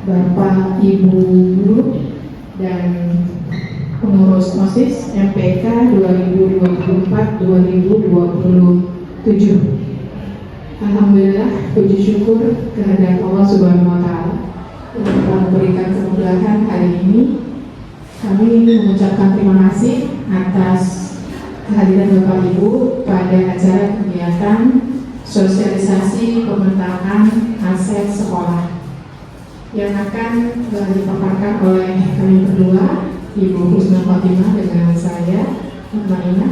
Bapak, Ibu Guru, dan pengurus OSIS MPK 2024-2027. Alhamdulillah, puji syukur kehadirat Allah Subhanahu wa Ta'ala yang telah memberikan kemudahan hari ini. Kami mengucapkan terima kasih atas kehadiran Bapak Ibu pada acara kegiatan sosialisasi pemetaan aset sekolah yang akan dipaparkan oleh kami berdua, Ibu Husnul Khotimah dengan saya, Maina.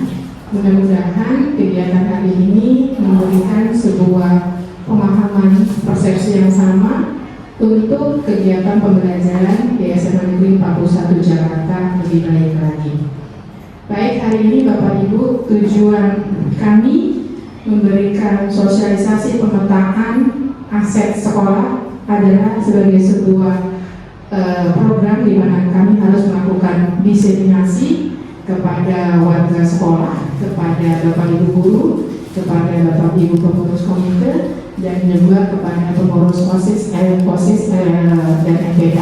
Mudah-mudahan kegiatan hari ini memberikan sebuah pemahaman persepsi yang sama untuk kegiatan pembelajaran di SMA Negeri 41 Jakarta lebih baik lagi. Baik, hari ini Bapak Ibu, tujuan kami memberikan sosialisasi pemetaan aset sekolah adalah sebagai sebuah program di mana kami harus melakukan diseminasi kepada warga sekolah, kepada Bapak Ibu guru, kepada Bapak Ibu pengurus komite, dan juga kepada pengurus OSIS dan MPK.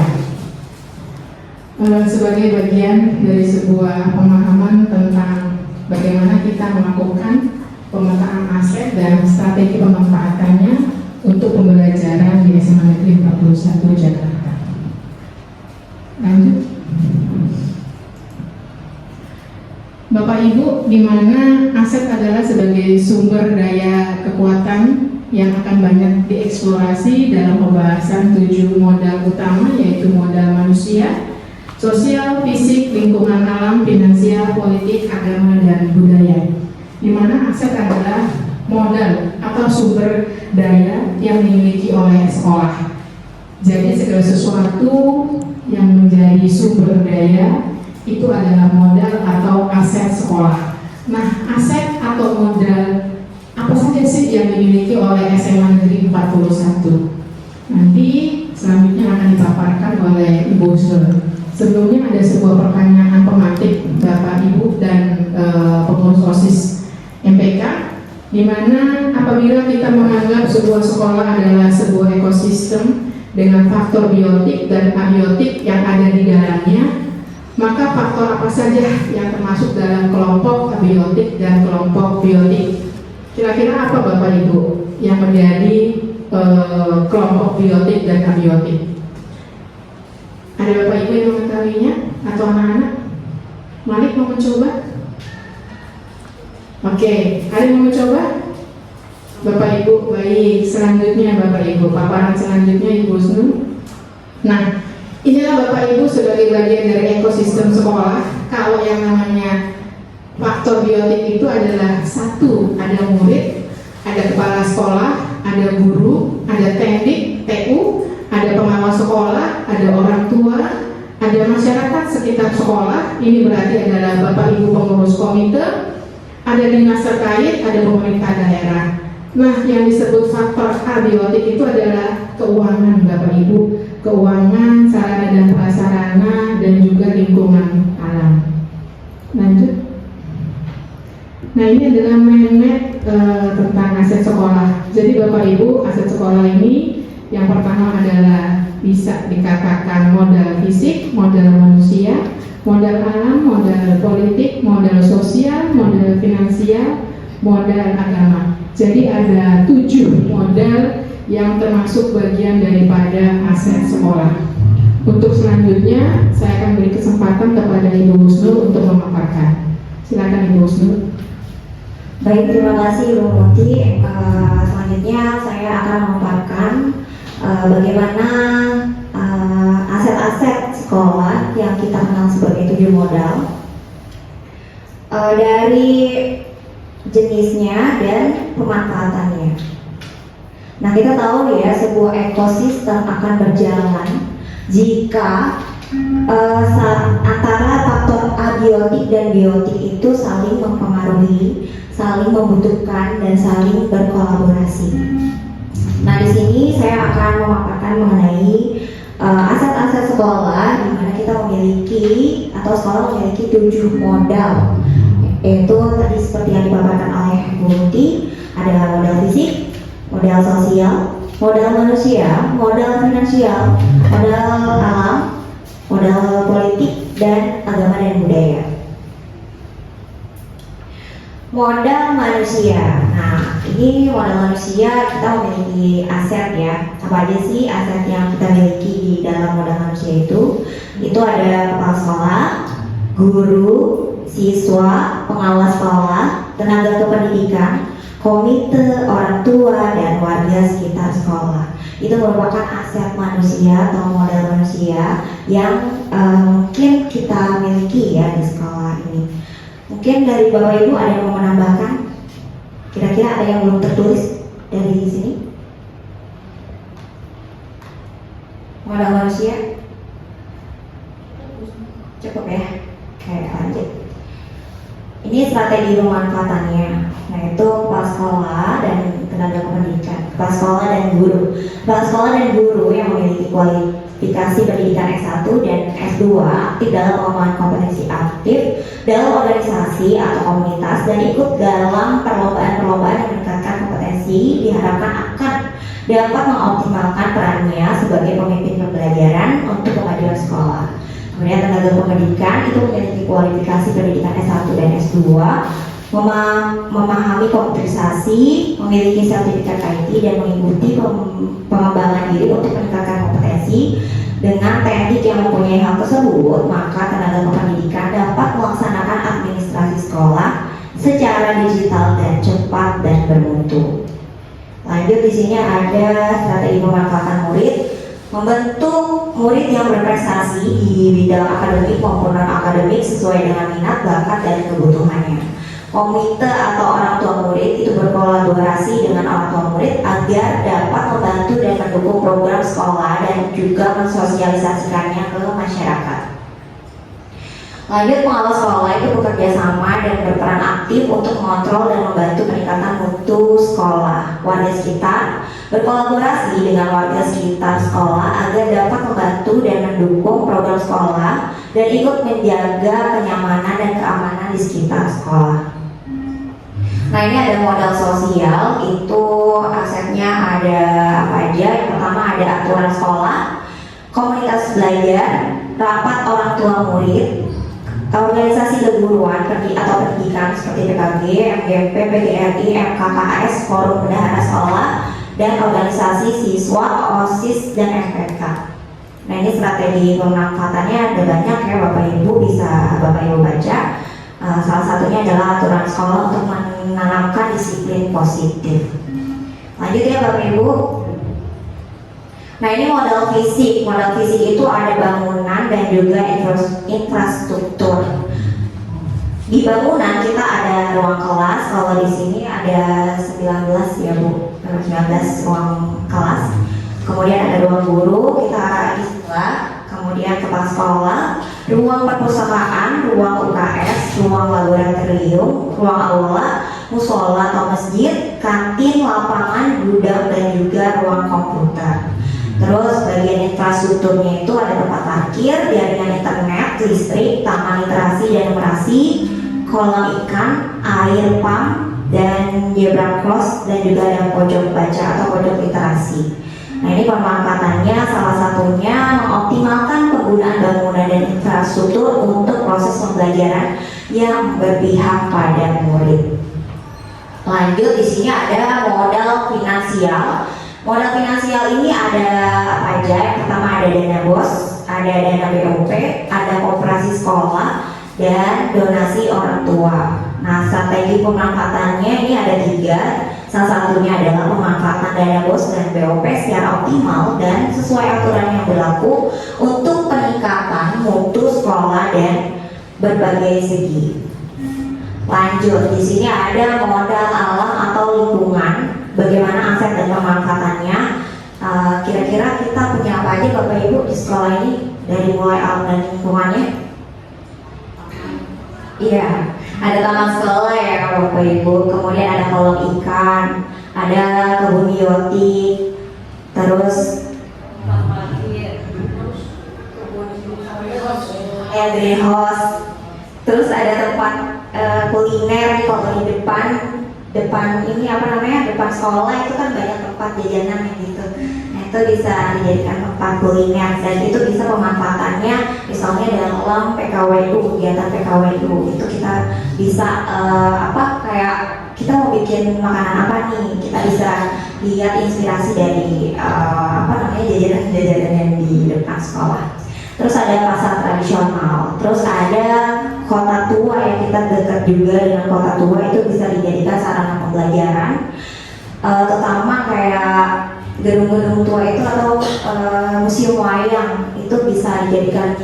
Sebagai bagian dari sebuah pemahaman tentang bagaimana kita melakukan pemetaan aset dan strategi pemanfaatannya untuk pembelajaran di SMA Negeri 41 Jakarta. Lanjut. Bapak Ibu, di mana aset adalah sebagai sumber daya kekuatan yang akan banyak dieksplorasi dalam pembahasan 7 modal utama, yaitu modal manusia, sosial, fisik, lingkungan alam, finansial, politik, agama, dan budaya. Di mana aset adalah modal atau sumber daya yang dimiliki oleh sekolah. Jadi segala sesuatu yang menjadi sumber daya itu adalah modal atau aset sekolah. Nah, aset atau modal apa saja sih yang dimiliki oleh SMA Negeri 41? Nanti selanjutnya akan dipaparkan oleh Ibu Husnul. Sebelumnya ada sebuah pertanyaan pematik Bapak Ibu dan pengurus OSIS MPK, di mana apabila kita menganggap sebuah sekolah adalah sebuah ekosistem dengan faktor biotik dan abiotik yang ada di dalamnya, maka faktor apa saja yang termasuk dalam kelompok abiotik dan kelompok biotik? Kira-kira apa Bapak Ibu yang menjadi kelompok biotik dan abiotik? Ada Bapak Ibu yang mengetahuinya atau anak-anak? Malik mau mencoba? Oke, ada yang mau mencoba? Bapak Ibu, baik. Selanjutnya Bapak Ibu, paparan selanjutnya Ibu Husnul. Nah, inilah Bapak Ibu sebagai bagian dari ekosistem sekolah. Kalau yang namanya faktor biotik itu adalah satu, ada murid, ada kepala sekolah, ada guru, ada teknik, TU, ada pengawas sekolah, ada orang tua, ada masyarakat sekitar sekolah. Ini berarti adalah Bapak Ibu pengurus komite, ada dinas terkait, ada pemerintah daerah. Nah, yang disebut faktor abiotik itu adalah keuangan Bapak Ibu, keuangan, sarana dan prasarana, dan juga lingkungan alam. Lanjut. Nah, ini adalah mindmap tentang aset sekolah. Jadi Bapak Ibu, aset sekolah ini yang pertama adalah bisa dikatakan modal fisik, modal manusia, modal alam, modal politik, modal sosial, modal finansial, modal agama. Jadi ada 7 modal yang termasuk bagian daripada aset sekolah. Untuk selanjutnya, saya akan beri kesempatan kepada Ibu Husnul untuk memaparkan. Silakan Ibu Husnul. Baik, terima kasih Ibu Muti. Selanjutnya saya akan memaparkan bagaimana aset-aset sekolah yang kita kenal sebagai 7 modal, dari jenisnya dan pemanfaatannya. Nah, kita tahu ya, sebuah ekosistem akan berjalan jika antara faktor abiotik dan biotik itu saling mempengaruhi, saling membutuhkan, dan saling berkolaborasi. Nah, di sini saya akan memaparkan mengenai aset-aset sekolah, di mana kita memiliki atau sekolah memiliki 7 modal, yaitu tadi seperti yang dipaparkan oleh Bu Muti, ada modal fisik, modal sosial, modal manusia, modal finansial, modal alam, modal politik, dan agama dan budaya. Modal manusia. Nah, ini modal manusia kita memiliki aset ya. Apa aja sih aset yang kita miliki di dalam modal manusia itu? Itu ada kepala sekolah, guru, siswa, pengawas sekolah, tenaga kependidikan, komite, orang tua, dan warga sekitar sekolah. Itu merupakan aset manusia atau modal manusia yang mungkin kita miliki ya di sekolah ini. Mungkin dari Bapak Ibu ada yang mau menambahkan? Kira-kira ada yang belum tertulis dari sini? Modal manusia? Cukup ya? Oke, lanjut. Ini strategi pemanfaatannya. Nah, itu kepala sekolah dan tenaga pendidikan, kepala sekolah dan guru. Kepala sekolah dan guru yang memiliki kualifikasi pendidikan S1 dan S2 aktif dalam pengembangan kompetensi aktif dalam organisasi atau komunitas dan ikut dalam perlombaan-perlombaan yang meningkatkan kompetensi diharapkan akan dapat mengoptimalkan perannya sebagai pemimpin pembelajaran untuk kemajuan sekolah. Kemudian tenaga pendidikan itu memiliki kualifikasi pendidikan S1 dan S2, memahami komputerisasi, memiliki sertifikat IT dan mengikuti pengembangan diri untuk meningkatkan kompetensi. Dengan teknik yang mempunyai hal tersebut, maka tenaga pendidikan dapat melaksanakan administrasi sekolah secara digital dan cepat dan bermutu. Lanjut, di sini ada strategi pemanfaatan murid. Membentuk murid yang berprestasi di bidang akademik maupun non-akademik sesuai dengan minat, bakat, dan kebutuhannya. Komite atau orang tua murid itu berkolaborasi dengan orang tua murid agar dapat membantu dan mendukung program sekolah dan juga mensosialisasikannya ke masyarakat. Lanjut, pengawas sekolah itu bekerja sama dan berperan aktif untuk mengontrol dan membantu peningkatan mutu sekolah. Warga sekitar berkolaborasi dengan warga sekitar sekolah agar dapat membantu dan mendukung program sekolah dan ikut menjaga kenyamanan dan keamanan di sekitar sekolah. Nah, ini ada modal sosial, itu asetnya ada apa aja? Yang pertama ada aturan sekolah, komunitas belajar, rapat orang tua murid, organisasi keguruan atau pendidikan seperti PKG, MGP, PGRI, MKKS, Forum Bendahara Sekolah, dan organisasi siswa, OSIS, dan MPK. Nah, ini strategi pemanfaatannya ada banyak ya, Bapak Ibu bisa Bapak Ibu baca. Salah satunya adalah aturan sekolah untuk menanamkan disiplin positif. Lanjut ya Bapak Ibu. Nah, ini modal fisik. Modal fisik itu ada bangunan dan juga infrastruktur. Di bangunan kita ada ruang kelas. Kalau di sini ada 19 ya Bu, 19 ruang kelas. Kemudian ada ruang guru, kita di sebelah. Kemudian kepala sekolah, ruang perpustakaan, ruang UKS, ruang laboratorium, ruang aula, musola atau masjid, kantin, lapangan, gudang, dan juga ruang komputer. Terus bagian infrastrukturnya itu ada tempat parkir, jaringan internet, listrik, taman literasi dan numerasi, kolam ikan, air pump, dan zebra cross, dan juga ada pojok baca atau pojok literasi. Nah, ini pemanfaatannya salah satunya mengoptimalkan penggunaan bangunan dan infrastruktur untuk proses pembelajaran yang berpihak pada murid. Lanjut, di sini ada modal finansial. Modal finansial ini ada apa aja? Yang pertama ada dana BOS, ada dana BOP, ada koperasi sekolah, dan donasi orang tua. Nah, strategi pemanfaatannya ini ada 3. Salah satunya adalah pemanfaatan dana BOS dan BOP secara optimal dan sesuai aturan yang berlaku untuk peningkatan mutu sekolah dan berbagai segi. Lanjut, di sini ada modal alam atau lingkungan. Bagaimana aset dan pemanfaatannya? Kira-kira kita punya apa aja Bapak Ibu di sekolah ini dari mulai alam dan lingkungannya? Iya. Ada taman sekolah ya Bapak Ibu, kemudian ada kolam ikan, ada kebun biotik, terus greenhouse, terus ada tempat kuliner nih. Kalau di depan ini apa namanya, depan sekolah itu kan banyak tempat jajanan yang gitu. itu bisa dijadikan tempat kuliner dan itu bisa pemanfaatannya misalnya dalam PKWU, kegiatan PKWU itu kita bisa kayak kita mau bikin makanan apa nih, kita bisa lihat inspirasi dari jajanan-jajanan yang di depan sekolah. Terus ada pasar tradisional, terus ada kota tua yang kita dekat juga dengan kota tua, itu bisa dijadikan sarana pembelajaran, terutama kayak gedung-gedung tua itu atau museum wayang itu bisa dijadikan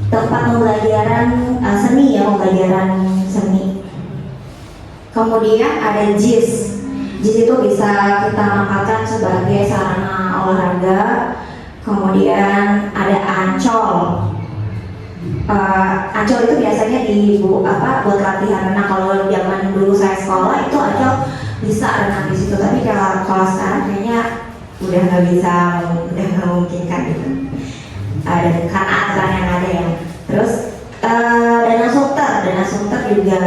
tempat pembelajaran seni ya, pembelajaran seni. Kemudian ada JIS. JIS itu bisa kita manfaatkan sebagai sarana olahraga. Kemudian ada Ancol. Ancol itu biasanya buat latihan renang. Kalau zaman dulu saya sekolah itu Ancol bisa renang di situ. Tapi kalau sekarang kayaknya udah nggak memungkinkan gitu. Karena aturan yang ada ya. Terus Danau Sunter juga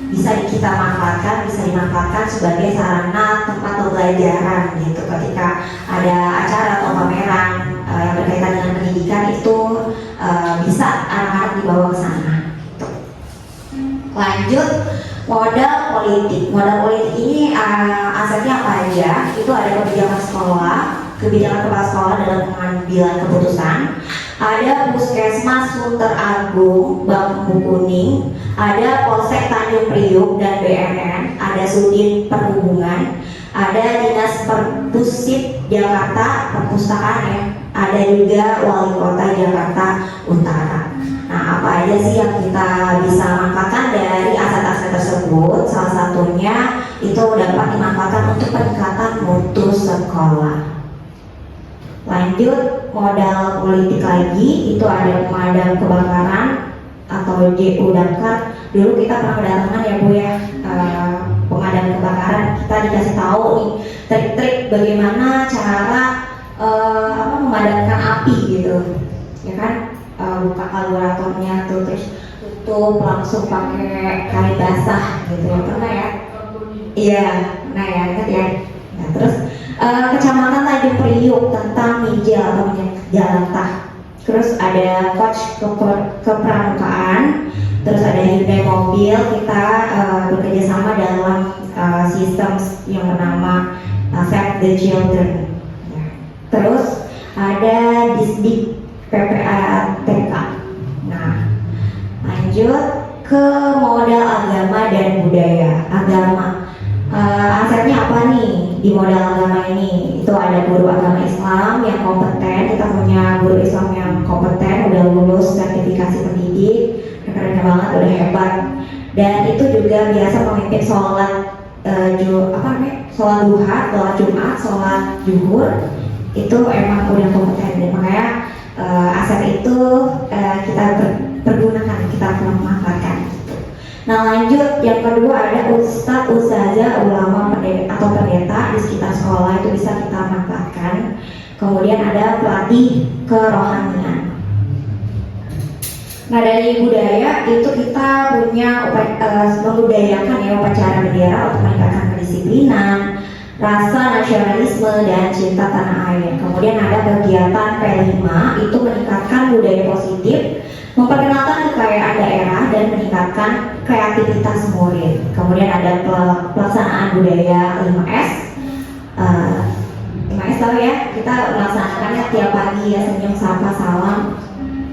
bisa kita manfaatkan, bisa dimanfaatkan sebagai sarana tempat pembelajaran gitu. Ketika ada acara atau pameran yang berkaitan dengan pendidikan itu bisa anak-anak dibawa ke sana. Gitu. Lanjut, modal politik. Modal politik ini asetnya apa aja? Itu ada kebijakan sekolah, kebijakan kepala sekolah dalam pengambilan keputusan. Ada Puskesmas Sunter Agung, Bambu Kuning, ada Polsek Tanjung Priuk dan BNN, ada Sudin Perhubungan, ada Dinas Perpusip Jakarta, perpustakaan ya, ada juga Wali Kota Jakarta Utara. Nah, apa aja sih yang kita bisa manfaatkan dari aset-aset tersebut? Salah satunya itu dapat dimanfaatkan untuk peningkatan mutu sekolah. Lanjut, modal politik lagi, itu ada pemadam kebakaran atau JU Damkar. Dulu kita pernah kedatangan ya Bu ya, pemadam kebakaran. Kita dikasih tahu nih trik-trik bagaimana cara memadamkan api gitu, ya kan? Buka karburatornya tuh, terus tutup langsung pakai kain basah gitu ya, pernah ya? Iya, pernah ya, ingat ya. Nah, terus Kecamatan Tanjung Priuk tentang mijil atau minyak jelantah. Terus ada coach kepramukaan. Terus ada Hyundai mobil. Kita bekerja sama dalam sistem yang bernama Save the Children. Ya. Terus ada Disdik PPATK. Nah, lanjut ke modal agama dan budaya. Agama. Asetnya apa nih di modal agama ini? Itu ada guru agama Islam yang kompeten. Kita punya guru Islam yang kompeten, udah lulus sertifikasi pendidik, keren banget, udah hebat. Dan itu juga biasa memimpin sholat sholat duha, sholat Jumat, sholat zuhur. Itu emang udah kompeten. Dan makanya aset itu kita pergunakan, kita manfaatkan. Nah, lanjut, yang kedua ada ustadz, ustazah, ulama, atau pendeta di sekitar sekolah, itu bisa kita manfaatkan. Kemudian ada pelatih kerohanian. Nah, dari budaya itu kita punya membudayakan ya upacara bendera untuk meningkatkan kedisiplinan, rasa nasionalisme dan cinta tanah air. Kemudian ada kegiatan P5, itu meningkatkan budaya positif, memperkenalkan kekayaan daerah dan meningkatkan kreativitas murid. Kemudian ada pelaksanaan budaya 5S. 5S tahu ya, kita melaksanakannya tiap pagi ya, senyum, sapa, salam,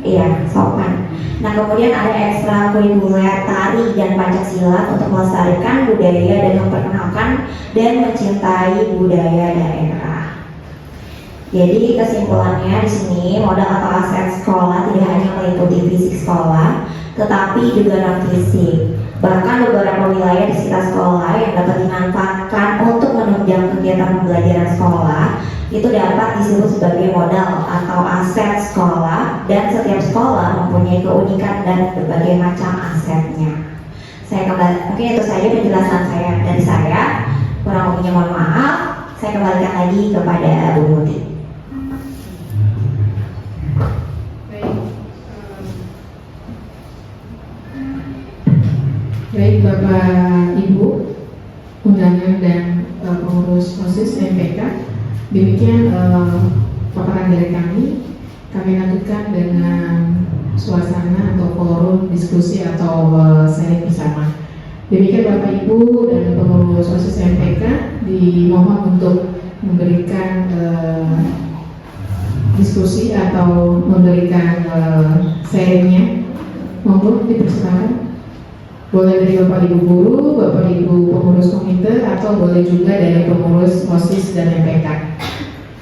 iya, sopan. Nah, kemudian ada ekstrakurikuler tari dan Pancasila untuk melestarikan budaya dan memperkenalkan dan mencintai budaya daerah. Jadi kesimpulannya di sini modal atau aset sekolah tidak hanya meliputi fisik sekolah, tetapi juga non fisik. Bahkan beberapa wilayah di sekitar sekolah yang dapat dimanfaatkan untuk menunjang kegiatan pembelajaran sekolah itu dapat disebut sebagai modal atau aset sekolah, dan setiap sekolah mempunyai keunikan dan berbagai macam asetnya. Mungkin itu saja penjelasan dari saya. Kurang lebihnya mohon maaf. Saya kembalikan lagi kepada Bu Muti. Baik Bapak Ibu, undangan dan pengurus OSIS MPK, Demikian paparan dari kami lanjutkan dengan suasana atau forum diskusi atau sharing bersama. Demikian Bapak Ibu dan pengurus OSIS MPK dimohon untuk memberikan diskusi atau memberikan sharingnya. Monggo dipersilakan. Boleh dari Bapak Ibu guru, Bapak Ibu pengurus komite, atau boleh juga dari pengurus OSIS dan MPK.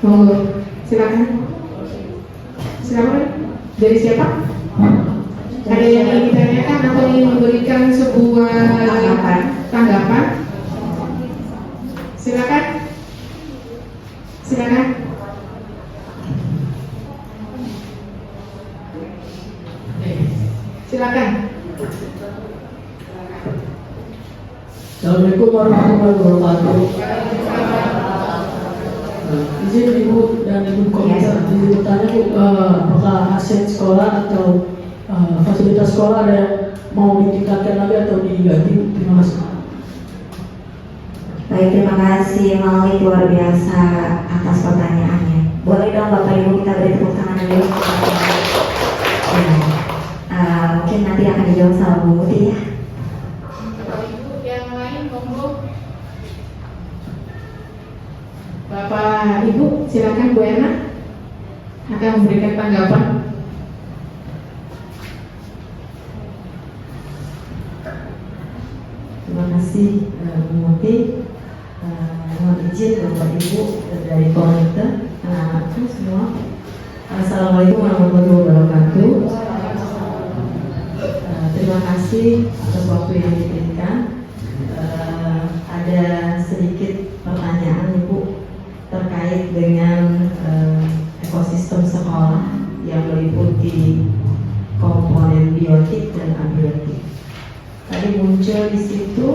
Monggo, silakan. Silakan. Dari siapa? Ada yang ingin ditanyakan atau ingin memberikan sebuah tanggapan? Silakan. Silakan. Silakan. Assalamualaikum warahmatullahi wabarakatuh. Izin Ibu dan Ibu Komite, izin bertanya Bu, apakah aset sekolah atau fasilitas sekolah ada yang mau ditingkatkan lagi atau diganti? Terima kasih. Baik, terima kasih Malik, luar biasa atas pertanyaannya. Boleh dong Bapak Ibu kita beri tepuk tangan dulu. Mungkin nanti akan dijawab sama Bu Muti ya. Bapak Ibu, silakan Bu Erna akan memberikan tanggapan. Terima kasih Bu Muti. Mohon izin Bapak Ibu dari komite, anak-anakku semua. Assalamualaikum warahmatullahi wabarakatuh. Terima kasih atas waktu yang diberikan. Ada sedikit pertanyaan Ibu terkait dengan ekosistem sekolah yang meliputi komponen biotik dan abiotik. Tadi muncul di situ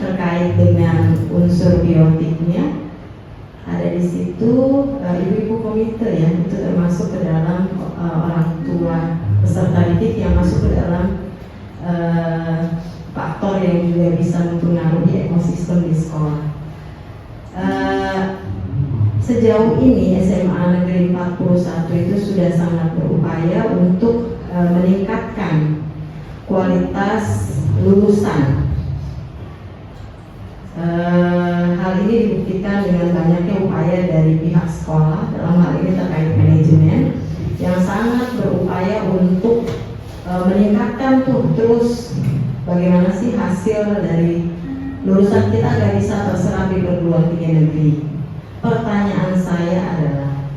terkait dengan unsur biotiknya, ada di situ ibu-ibu komite ya, itu termasuk ke dalam orang tua peserta didik yang masuk ke dalam faktor yang juga bisa mempengaruhi ekosistem di sekolah. Sejauh ini SMA Negeri 41 itu sudah sangat berupaya untuk meningkatkan kualitas lulusan. Hal ini dibuktikan dengan banyaknya upaya dari pihak sekolah, dalam hal ini terkait manajemen yang sangat berupaya untuk meningkatkan terus bagaimana sih hasil dari lulusan kita agar bisa terserap di perguruan tinggi negeri. Pertanyaan saya adalah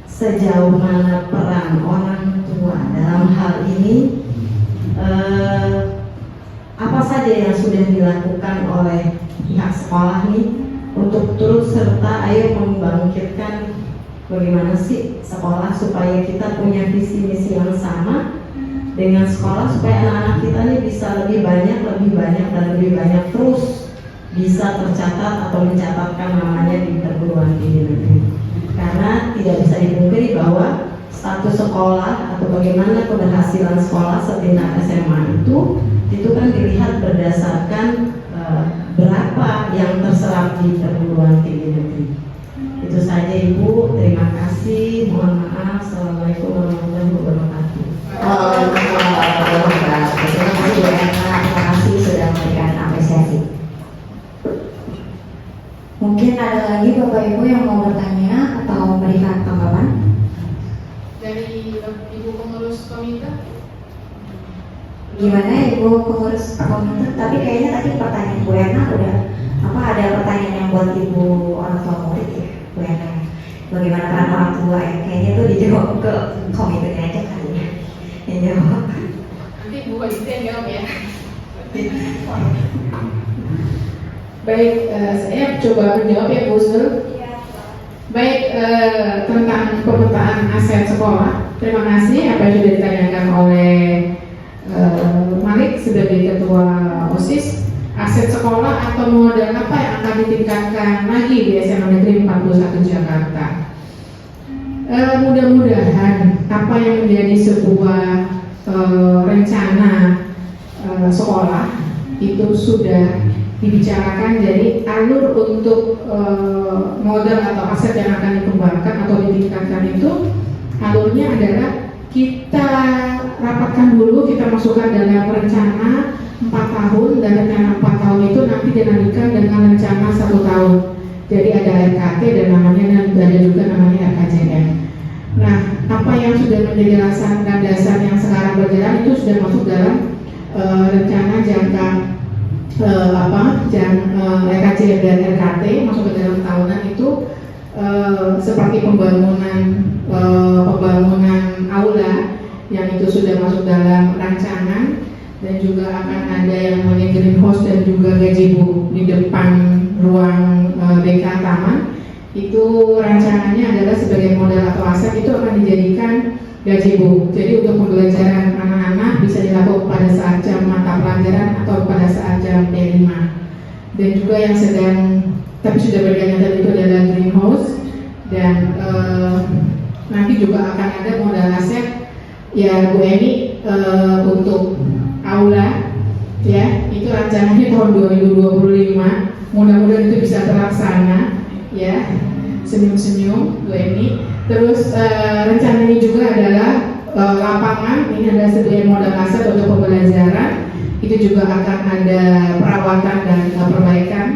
sejauh mana peran orang tua dalam hal ini? Apa saja yang sudah dilakukan oleh pihak sekolah nih untuk turut serta ayo membangkitkan bagaimana sih sekolah supaya kita punya visi misi yang sama dengan sekolah, supaya anak-anak kita nih bisa lebih banyak dan lebih banyak terus bisa tercatat atau mencatatkan namanya di perguruan tinggi negeri. Karena tidak bisa dipungkiri bahwa status sekolah atau bagaimana keberhasilan sekolah setingkat SMA itu kan dilihat berdasarkan berapa yang terserap di perguruan tinggi negeri. Itu saja Ibu, terima kasih, mohon maaf. Assalamualaikum warahmatullahi wabarakatuh. Waalaikumsalam warahmatullahi wabarakatuh. Terima kasih Bu Erna, terima kasih sudah memberikan apresiasi. Mungkin ada lagi Bapak Ibu yang mau bertanya atau memberikan tanggapan? Dari Ibu pengurus komite. Gimana Ibu pengurus komite? Tapi kayaknya tadi pertanyaan Bu Erna udah ada pertanyaan yang buat Ibu orang tua murid ya Bu Erna. Bagaimana peran orang tua ya? Kayaknya itu dijawab ke komitenya aja kali ya. Yang jawab. Nanti Bu Aditya yang jawab ya. Baik, saya coba menjawab ya Bu Sul. Baik, tentang pemetaan aset sekolah, terima kasih apa yang sudah ditanyakan oleh Malik sebagai ketua OSIS. Aset sekolah atau modal apa yang akan ditingkatkan lagi di SMA Negeri 41 Jakarta? Mudah-mudahan apa yang menjadi sebuah rencana sekolah itu sudah dibicarakan. Jadi alur untuk modal atau aset yang akan dikembangkan atau ditingkatkan itu alurnya adalah kita rapatkan dulu, kita masukkan dalam rencana 4 tahun, dan rencana 4 tahun itu nanti dinamika dengan rencana 1 tahun. Jadi ada RKT dan ada juga namanya RKJM. Nah, apa yang sudah menjadi landasan yang sekarang berjalan itu sudah masuk dalam rencana jangka RKJM dan RKT, masuk ke dalam tahunan itu seperti pembangunan aula yang itu sudah masuk dalam rancangan, dan juga akan ada yang namanya greenhouse dan juga gazebo di depan ruang BK Taman. Itu rancangannya adalah sebagai modal atau aset itu akan dijadikan gazebo. Jadi untuk pembelajaran anak-anak bisa dilakukan pada saat jam mata pelajaran atau pada saat jam D5. Dan juga yang sedang tapi sudah berganti tadi itu adalah greenhouse, dan nanti juga akan ada modal aset ya Bu Eni untuk aula ya, itu rencananya tahun 2025. Mudah-mudahan itu bisa terlaksana ya, senyum-senyum Bu Eni. Terus rencana ini juga adalah lapangan, ini adalah sebagai modal aset untuk pembelajaran. Itu juga akan ada perawatan dan perbaikan,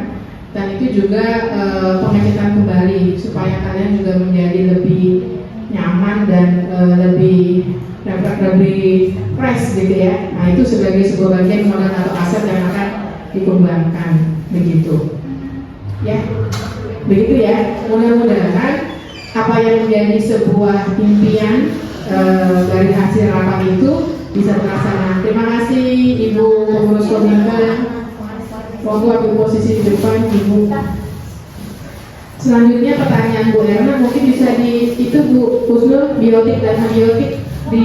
dan itu juga pengecekan kembali supaya kalian juga menjadi lebih nyaman dan lebih fresh gitu ya. Nah, itu sebagai sebuah bagian modal atau aset yang akan dikembangkan begitu ya. Begitu ya, mudah-mudahan apa yang menjadi sebuah impian dari hasil rapat itu bisa terlaksana. Terima kasih Ibu Pengurus Komite. Monggo ambil posisi di depan Ibu. Selanjutnya pertanyaan Bu Erna mungkin bisa di itu Bu Husnul, biotik dan abiotik di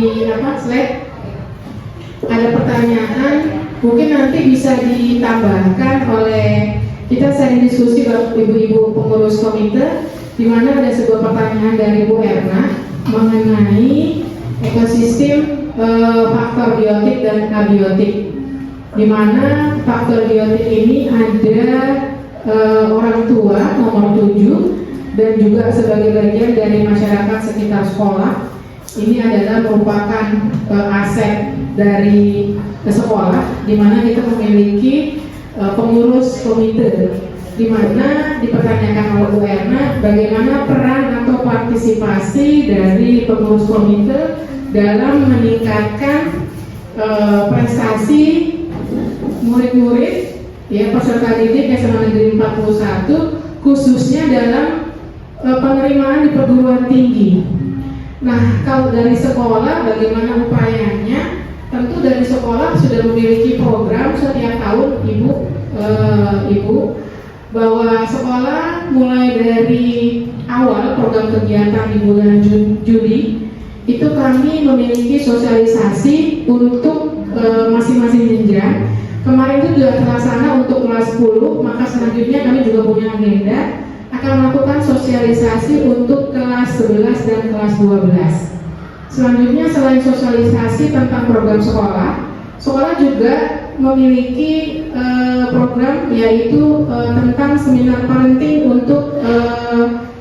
slide. Ada pertanyaan mungkin nanti bisa ditambahkan oleh kita sering diskusi ibu-ibu pengurus komite, di mana ada sebuah pertanyaan dari Bu Erna mengenai ekosistem faktor biotik dan abiotik, di mana faktor biotik ini ada orang tua nomor 7 dan juga sebagai bagian dari masyarakat sekitar sekolah. Ini adalah merupakan aset dari sekolah, di mana kita memiliki pengurus komite, di mana dipertanyakan oleh Bu Erna bagaimana peran atau partisipasi dari pengurus komite dalam meningkatkan prestasi murid-murid ya peserta didik SMA Negeri 41 khususnya dalam penerimaan di perguruan tinggi. Nah, kalau dari sekolah bagaimana upayanya? Tentu dari sekolah sudah memiliki program setiap tahun Ibu bahwa sekolah mulai dari awal program kegiatan di bulan Juli itu kami memiliki sosialisasi untuk masing-masing jenjang. Kemarin itu sudah terlaksana untuk kelas 10, maka selanjutnya kami juga punya agenda akan melakukan sosialisasi untuk kelas 11 dan kelas 12. Selanjutnya selain sosialisasi tentang program sekolah, sekolah juga memiliki program yaitu tentang seminar parenting untuk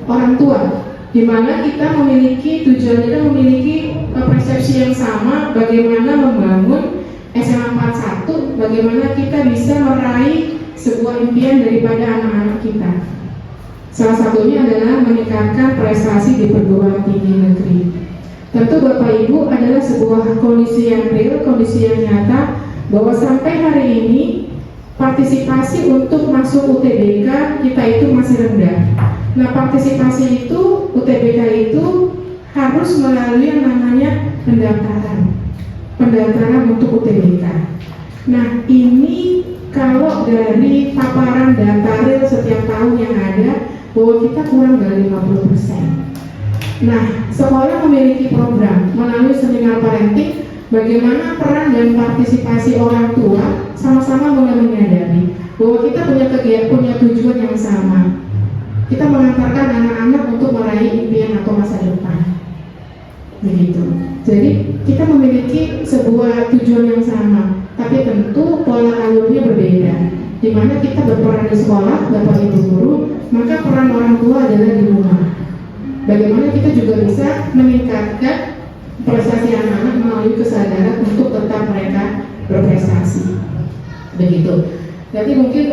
orang tua, di mana kita memiliki tujuan, kita memiliki persepsi yang sama bagaimana membangun SMA 41, bagaimana kita bisa meraih sebuah impian daripada anak-anak kita. Salah satunya adalah meningkatkan prestasi di perguruan tinggi negeri. Tentu Bapak Ibu adalah sebuah kondisi yang real, kondisi yang nyata bahwa sampai hari ini partisipasi untuk masuk UTBK kita itu masih rendah. Nah, partisipasi itu UTBK itu harus melalui yang namanya pendaftaran untuk UTBK. Nah, ini kalau dari paparan data real setiap tahun yang ada bahwa kita kurang dari 50%. Nah, sekolah memiliki program melalui seminar parenting bagaimana peran dan partisipasi orang tua sama-sama mulai menyadari bahwa kita punya tujuan yang sama. Kita mengantarkan anak-anak untuk meraih impian atau masa depan. Begitu. Jadi kita memiliki sebuah tujuan yang sama, tapi tentu pola alurnya berbeda. di mana kita berperan di sekolah, Bapak Ibu guru, maka peran orang tua adalah di rumah. Bagaimana kita juga bisa meningkatkan prestasi anak-anak melalui kesadaran untuk tetap mereka berprestasi. Begitu. Jadi mungkin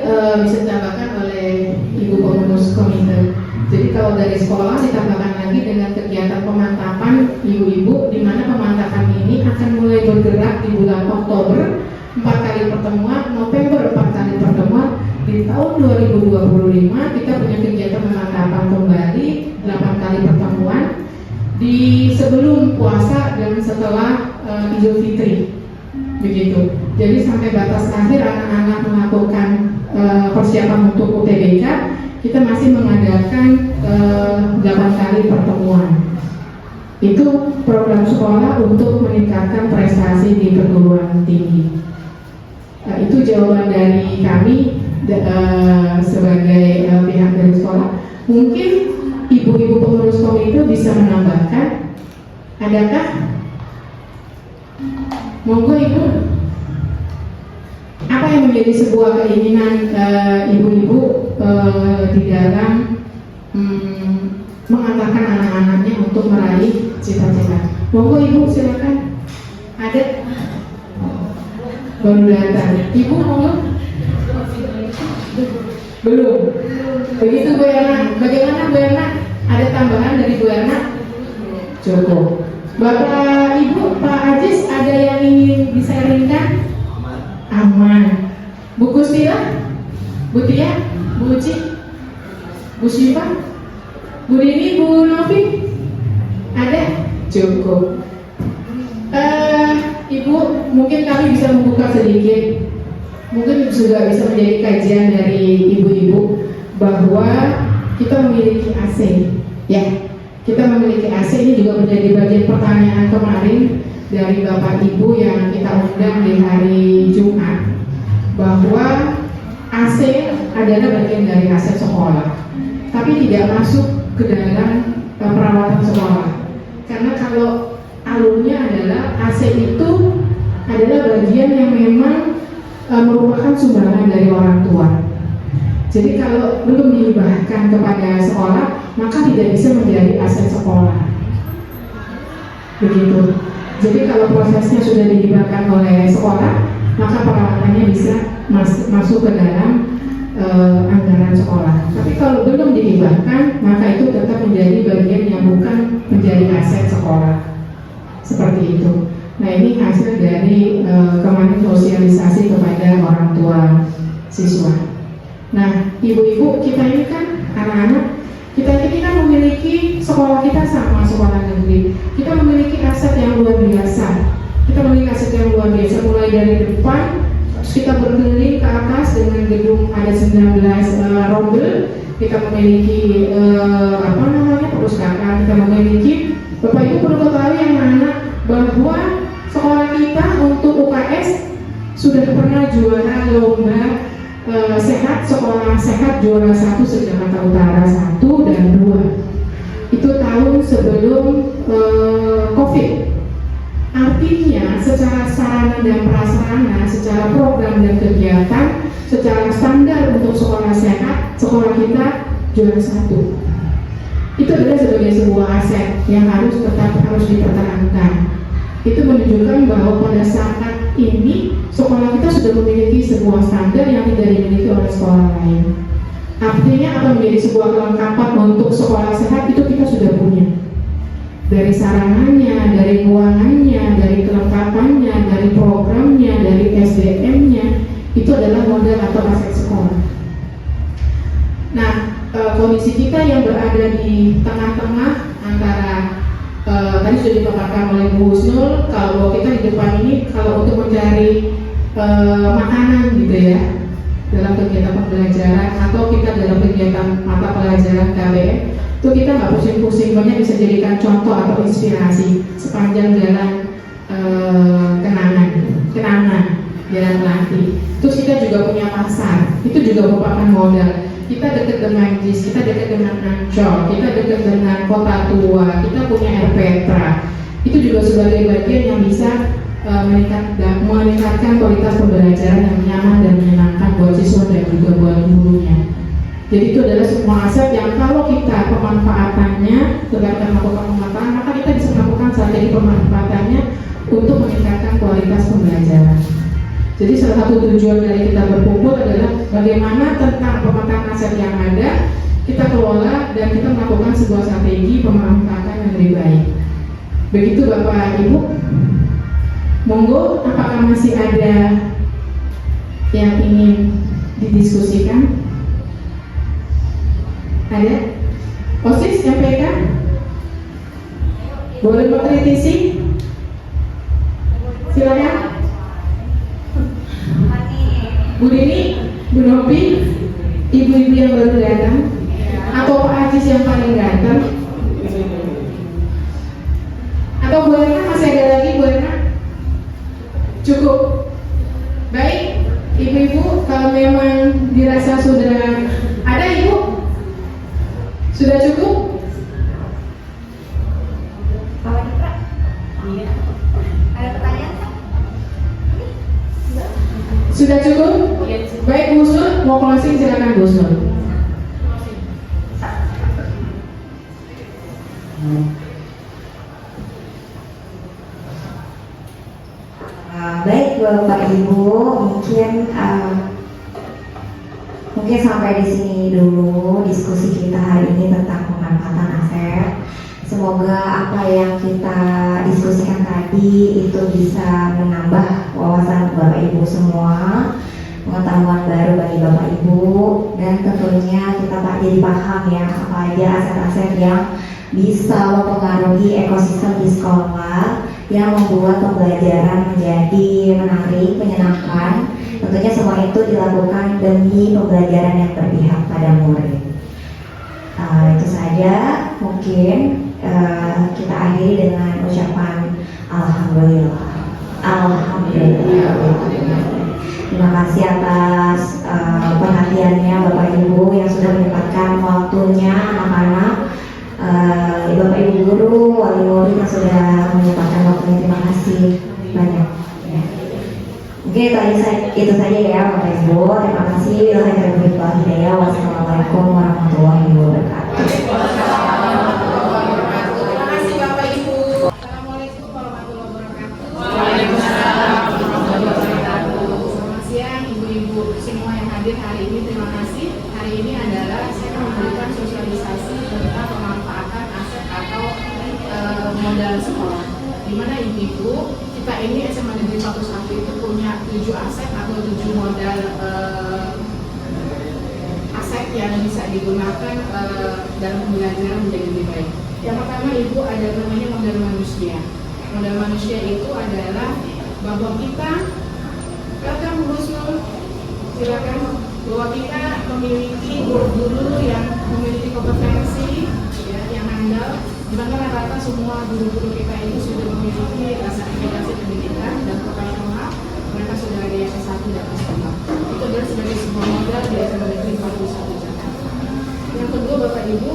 bisa ditambahkan oleh Ibu Pengurus Komite. Jadi kalau dari sekolah ditambahkan lagi dengan kegiatan pemantapan ibu-ibu, di mana pemantapan ini akan mulai bergerak di bulan Oktober 4 kali pertemuan, November 4 kali pertemuan, di tahun 2025 kita punya kegiatan pemantapan kembali 8 kali pertemuan di sebelum puasa dan setelah Idul Fitri. Begitu. Jadi sampai batas akhir anak-anak melakukan persiapan untuk UTBK, kita masih mengadakan 8 kali pertemuan. Itu program sekolah untuk meningkatkan prestasi di perguruan tinggi. Itu jawaban dari kami sebagai pihak dari sekolah. Mungkin ibu-ibu pengurus komite bisa menambahkan, adakah? Monggo Ibu. Apa yang menjadi sebuah keinginan ibu-ibu di dalam mengantarkan anak-anaknya untuk meraih cita-cita? Monggo Ibu, silakan. Ada? Baru datang. Ibu monggo. Belum. Begitu Bu Erna. Bagaimana Bu Erna? Ada tambahan dari Bu Erna? Cukup. Bapak Ibu, Pak Ajis, ada yang ingin disaringkan? Aman. Bu Kustila, Bu Tia, Bu Uci, Bu Syifa, Bu Dini, Bu Novi, ada? Cukup. Ibu, mungkin kami bisa membuka sedikit, mungkin juga bisa menjadi kajian dari ibu-ibu bahwa kita memiliki AC, ya. Kita memiliki AC, ini juga menjadi bagian pertanyaan kemarin dari Bapak Ibu yang kita undang di hari Jumat, bahwa AC adalah bagian dari aset sekolah, tapi tidak masuk ke dalam perawatan sekolah. Karena kalau alurnya adalah AC itu adalah bagian yang memang merupakan sumbangan dari orang tua. Jadi kalau belum dihibahkan kepada sekolah, maka tidak bisa menjadi aset sekolah. Begitu. Jadi kalau prosesnya sudah dihibahkan oleh sekolah, maka perawatannya bisa masuk ke dalam anggaran sekolah. Tapi kalau belum dihibahkan, maka itu tetap menjadi bagian yang bukan menjadi aset sekolah. Seperti itu. Nah, ini hasil dari kemarin sosialisasi kepada orang tua siswa. Nah, ibu-ibu, kita ini kan anak-anak, kita ini kan memiliki sekolah kita sama sekolah negeri. Kita memiliki aset yang luar biasa. Kita memiliki aset yang luar biasa, mulai dari depan, terus kita berkeliling ke atas dengan gedung ada 19 rombel. Kita memiliki perpustakaan, kita memiliki, Bapak Ibu perlu ketahui anak-anak bahwa sekolah kita untuk UKS sudah pernah juara lomba sehat, sekolah sehat juara 1 se-Jakarta Utara 1 dan 2. Itu tahun sebelum COVID. Artinya secara sarana dan prasarana, secara program dan kegiatan, secara standar untuk sekolah sehat, sekolah kita juara 1. Itu adalah sebagai sebuah aset yang harus dipertahankan. Itu menunjukkan bahwa pada saat ini sekolah kita sudah memiliki sebuah standar yang tidak dimiliki oleh sekolah lain. Artinya apa menjadi sebuah kelengkapan untuk sekolah sehat itu kita sudah punya. Dari sarananya, dari ruangannya, dari kelengkapannya, dari programnya, dari SDM-nya, itu adalah modal atau aset sekolah. Nah, kondisi kita yang berada di tengah-tengah antara tadi sudah dipaparkan oleh Bu Husnul, kalau kita di depan ini kalau untuk mencari makanan gitu ya dalam kegiatan pembelajaran atau kita dalam kegiatan mata pelajaran KBM, itu kita nggak pusing-pusing, banyak bisa jadikan contoh atau inspirasi sepanjang jalan kenangan jalan Melati. Terus kita juga punya pasar, itu juga merupakan modal. Kita dekat dengan JIS, kita dekat dengan Ancol, kita dekat dengan Kota Tua, kita punya Air Petra. Itu juga sebagai bagian yang bisa meningkatkan kualitas pembelajaran yang nyaman dan menyenangkan buat siswa dan juga buat gurunya. Jadi itu adalah semua aset yang kalau kita pemanfaatannya, kita melakukan pemanfaatan, maka kita bisa melakukan strategi pemanfaatannya untuk meningkatkan kualitas pembelajaran. Jadi salah satu tujuan dari kita berkumpul adalah bagaimana tentang pemetaan aset yang ada kita kelola dan kita melakukan sebuah strategi pemanfaatan yang lebih baik. Begitu Bapak Ibu. Monggo, apakah masih ada yang ingin didiskusikan? Ada? OSIS, MPK? Boleh mengkritisi? Silakan. Bu Dini, Bu Nopi, ibu-ibu yang baru datang, atau Pak Ajis yang paling ganteng, atau Bu Erna masih ada lagi, Bu Erna? Cukup. Baik, ibu-ibu, kalau memang dirasa sudah ada, Ibu? Sudah cukup? Pak Dipra? Ada pertanyaan? Sudah cukup? Baik, Bu Sur, mau closing silakan Bu Sur. Baik Bapak Ibu, mungkin sampai di sini dulu diskusi kita hari ini tentang pemanfaatan aset. Semoga apa yang kita diskusikan tadi itu bisa menambah wawasan Bapak Ibu semua, pengetahuan baru bagi Bapak Ibu, dan tentunya kita jadi paham ya apa aja aset-aset yang bisa mempengaruhi ekosistem di sekolah yang membuat pembelajaran menjadi menarik, menyenangkan. Tentunya semua itu dilakukan demi pembelajaran yang berpihak pada murid. Itu saja mungkin kita akhiri dengan ucapan Alhamdulillah. Alhamdulillah. Terima kasih atas perhatiannya Bapak Ibu yang sudah menyempatkan waktunya, anak-anak, Bapak Ibu guru, wali murid yang sudah menyempatkan waktunya. Terima kasih banyak. Oke, itu saja ya Bapak Ibu. Terima kasih. Wassalamualaikum warahmatullahi wabarakatuh. Terima kasih Bapak Ibu. Assalamualaikum warahmatullahi wabarakatuh. Selamat siang ibu-ibu semua yang hadir hari ini. Terima kasih. Hari ini adalah saya memberikan sosialisasi tentang pemanfaatan aset atau modal sekolah. Di mana ibu-ibu kita ini SMA Negeri 41 itu punya 7 aset atau 7 modal aset yang bisa digunakan dalam pembelajaran menjadi lebih baik. Yang pertama ibu ada namanya modal manusia. Modal manusia itu adalah bahwa kita, welcome Bu Husnul, silakan, bahwa kita memiliki guru-guru yang memiliki kompetensi ya, yang handal, di mana rata-rata semua guru-guru kita itu sudah memiliki sertifikasi pendidikan dan profesional. Mereka sudah ada yang S1 dan S2. Itu adalah sebagai sebuah modal di SMA Negeri 41 Jakarta. Yang kedua Bapak Ibu,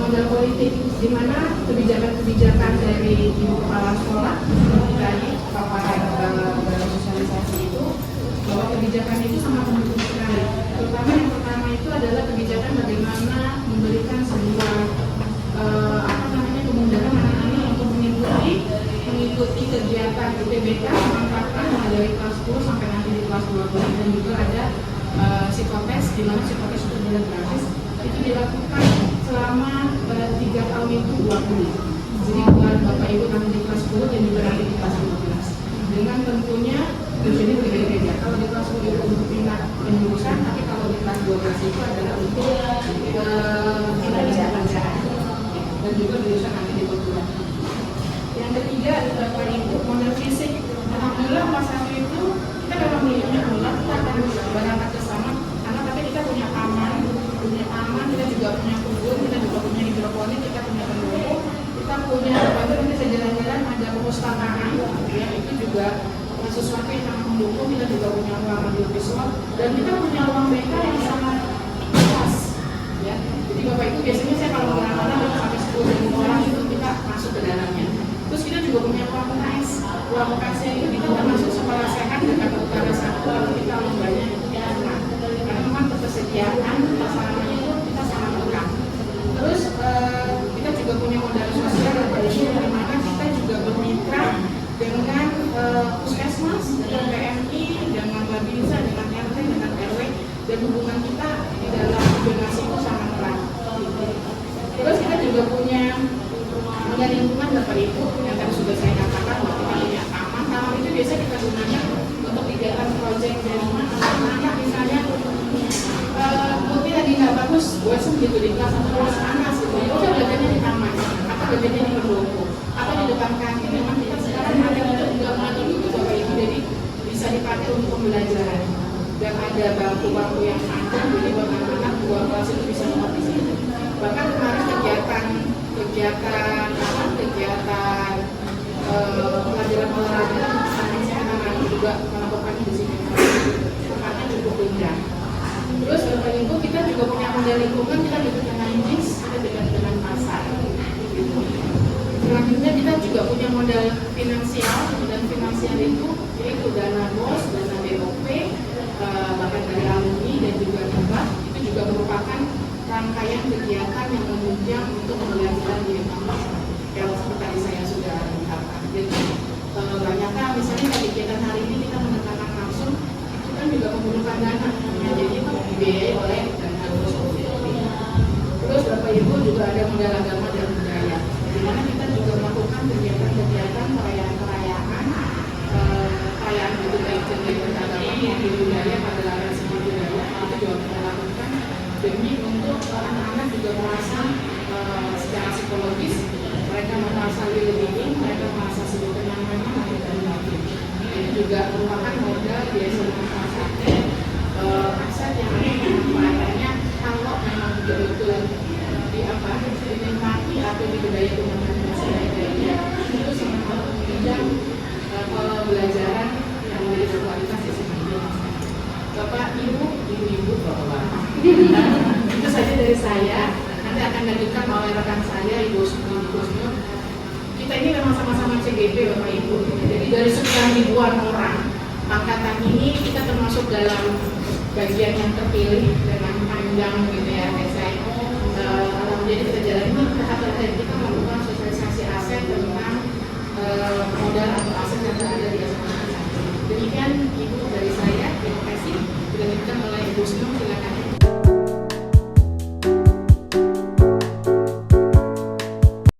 modal politik, di mana kebijakan-kebijakan dari ibu kepala sekolah tadi paparan dalam sosialisasi itu, bahwa kebijakan itu sangat mendukung sekali. Terutama yang pertama itu adalah kebijakan bagaimana memberikan sebuah kemudahan anak-anak untuk mengikuti kegiatan UTBK memanfaatkan mulai dari kelas 10 sampai nanti di kelas 12, dan juga ada psikotes, di mana psikotes itu adalah gratis. Itu dilakukan selama 3 tahun itu 2 kali. Jadi buat Bapak Ibu nanti di kelas 10 dan juga nanti di kelas 12. Dengan tentunya tujuannya berbeda-beda. Kalau di kelas 10 itu untuk pindah penjurusan, tapi kalau di kelas 12 itu adalah untuk pindah pekerjaan dan juga jurusan nanti di perguruan. Yang ketiga adalah Bapak Ibu modal fisik. Alhamdulillah kelas 1 itu kita memang miliknya Allah, kita akan berangkat ke sana karena tapi kita punya taman, kita juga punya kebun, kita juga punya hidroponik, kita punya pendopo, kita punya nanti bisa jalan-jalan, ada perpustakaan, ya itu juga sesuatu yang sangat mendukung. Kita juga punya ruang audiovisual dan kita punya ruang BK yang sangat luas, ya. Jadi Bapak Ibu biasanya saya kalau anak-anak sampai 10.000 orang itu kita masuk ke dalamnya. Terus kita juga punya ruang UKS hubungan kita di dalam donasi itu sangat erat. Terus kita juga punya lingkungan Bapak Ibu yang tadi sudah saya katakan bahwa kita punya taman. Taman itu biasa kita gunakan untuk kegiatan proyek dari anak-anak misalnya mungkin lagi nggak bagus, bosan gitu di kelas atau kelas panas gitu. Ya udah belajarnya di taman, atau belajarnya di pendopo, atau di depan kantin. Memang kita sekarang ada juga mengatur itu Bapak Ibu, jadi bisa dipakai untuk pembelajaran. Dan ada bangku-bangku yang panjang, jadi buat anak-anak dua kelas itu bisa muat di sini. Bahkan kemarin kegiatan pelajaran olahraga sampai anak-anak juga melakukan di sini. Tempatnya cukup indah. Terus Bapak Ibu kita juga punya model lingkungan, kita dekat dengan JIS, kita dekat dengan pasar. Selanjutnya kita juga punya modal finansial. Modal finansial itu yaitu dana BOS, dana BOP, bahkan dari alumni dan juga hibah. Itu juga merupakan rangkaian kegiatan yang menunjang untuk pembelajaran di kampus yang seperti tadi saya sudah ungkapkan. Jadi banyaknya misalnya kegiatan hari ini kita menekankan langsung itu kan juga memerlukan dana, ya, jadi itu dibiayai oleh dana BOS. Terus Bapak Ibu juga ada modal agama dan budaya, di mana kita juga melakukan kegiatan-kegiatan perayaan itu baik kegiatan agama maupun budaya, pagelaran seni budaya itu juga kita lakukan demi untuk anak-anak juga merasa secara psikologis mereka merasa lebih, mereka merasa sedikit nyaman dan baik. Ini juga merupakan modal biasa masyarakat aset yang manfaatnya kalau memang betul-betul dinikmati atau dibudaya dengan masyarakat itu sangat menunjang pembelajaran yang menjadi berkualitas di sini. Bapak, ibu-ibu, bapak-bapak. Itu saja dari saya. Nanti akan dilanjutkan oleh rekan saya, Ibu Susnur. Kita ini memang sama-sama CGP, Bapak Ibu. Jadi dari sekian ribuan orang angkatan ini kita termasuk dalam bagian yang terpilih dengan panjang gitu ya. Jadi kita jalani tahap-tahap kita melakukan sosialisasi aset tentang modal atau aset yang ada di asal. Demikian Ibu dari saya. Terima kasih. Dilanjutkan oleh Ibu Susnur, silakan.